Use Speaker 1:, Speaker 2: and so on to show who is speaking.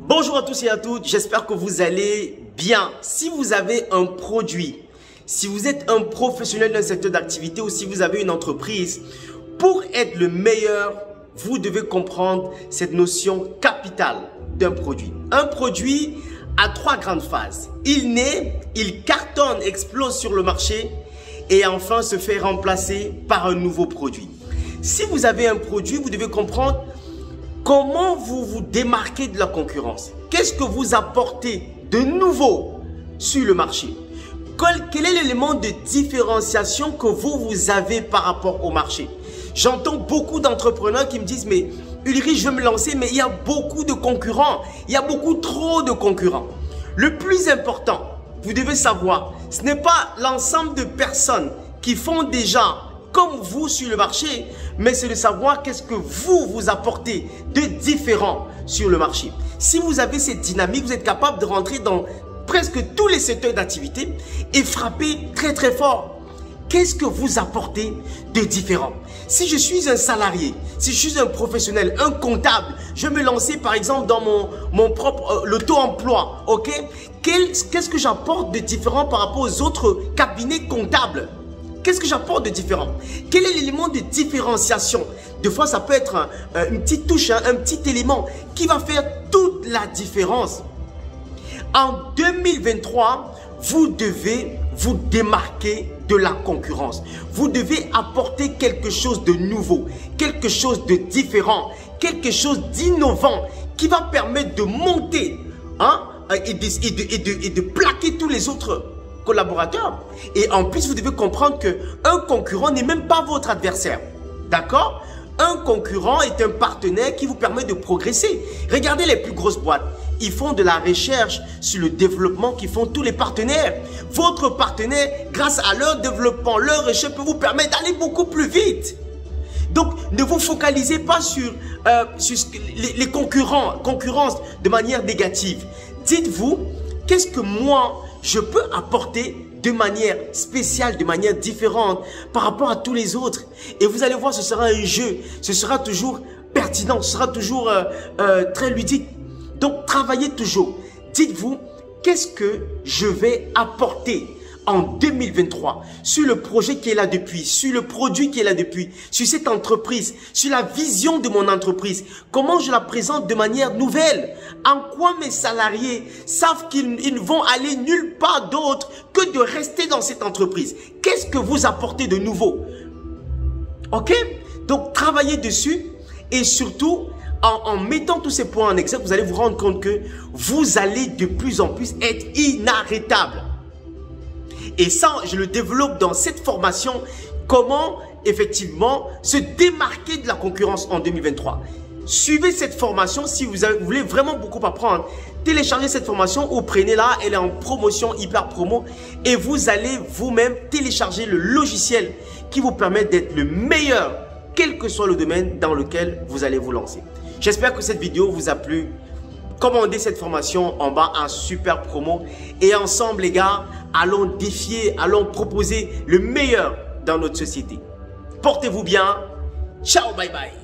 Speaker 1: Bonjour à tous et à toutes, j'espère que vous allez bien. Si vous avez un produit, si vous êtes un professionnel d'un secteur d'activité ou si vous avez une entreprise, pour être le meilleur, vous devez comprendre cette notion capitale d'un produit. Un produit a trois grandes phases. Il naît, il cartonne, explose sur le marché et enfin se fait remplacer par un nouveau produit. Si vous avez un produit, vous devez comprendre comment vous vous démarquez de la concurrence. Qu'est-ce que vous apportez de nouveau sur le marché? Quel est l'élément de différenciation que vous avez par rapport au marché? J'entends beaucoup d'entrepreneurs qui me disent « Mais Ulrich, je veux me lancer, mais il y a beaucoup de concurrents. Il y a beaucoup trop de concurrents. » Le plus important, vous devez savoir, ce n'est pas l'ensemble de personnes qui font déjà comme vous sur le marché, mais c'est de savoir qu'est-ce que vous apportez de différent sur le marché. Si vous avez cette dynamique, vous êtes capable de rentrer dans presque tous les secteurs d'activité et frapper très très fort. Qu'est-ce que vous apportez de différent? Si je suis un salarié, si je suis un professionnel, un comptable, je me lancer par exemple dans mon propre l'auto-emploi, ok? Qu'est-ce que j'apporte de différent par rapport aux autres cabinets comptables? Qu'est-ce que j'apporte de différent? Quel est l'élément de différenciation? Des fois, ça peut être une petite touche, un petit élément qui va faire toute la différence. En 2023, vous devez vous démarquer de la concurrence. Vous devez apporter quelque chose de nouveau, quelque chose de différent, quelque chose d'innovant qui va permettre de monter et de plaquer tous les autres collaborateurs. Et en plus, vous devez comprendre qu'un concurrent n'est même pas votre adversaire. D'accord? Un concurrent est un partenaire qui vous permet de progresser. Regardez les plus grosses boîtes. Ils font de la recherche sur le développement qu'ils font tous les partenaires. Votre partenaire, grâce à leur développement, leur recherche peut vous permettre d'aller beaucoup plus vite. Donc, ne vous focalisez pas sur les concurrences de manière négative. Dites-vous, qu'est-ce que moi, je peux apporter de manière spéciale, de manière différente par rapport à tous les autres. Et vous allez voir, ce sera un jeu, ce sera toujours pertinent, ce sera toujours très ludique. Donc, travaillez toujours. Dites-vous, qu'est-ce que je vais apporter en 2023 sur le projet qui est là depuis, sur le produit qui est là depuis, sur cette entreprise, sur la vision de mon entreprise. Comment je la présente de manière nouvelle? En quoi mes salariés savent qu'ils ne vont aller nulle part d'autre que de rester dans cette entreprise? Qu'est-ce que vous apportez de nouveau? Ok? Donc, travaillez dessus et surtout, en mettant tous ces points en exergue, vous allez vous rendre compte que vous allez de plus en plus être inarrêtable. Et ça, je le développe dans cette formation, comment effectivement se démarquer de la concurrence en 2023. Suivez cette formation si vous voulez vraiment beaucoup apprendre. Téléchargez cette formation ou prenez-la, elle est en promotion, hyper promo. Et vous allez vous-même télécharger le logiciel qui vous permet d'être le meilleur, quel que soit le domaine dans lequel vous allez vous lancer. J'espère que cette vidéo vous a plu. Commandez cette formation en bas en super promo. Et ensemble les gars, allons défier, allons proposer le meilleur dans notre société. Portez-vous bien. Ciao, bye bye.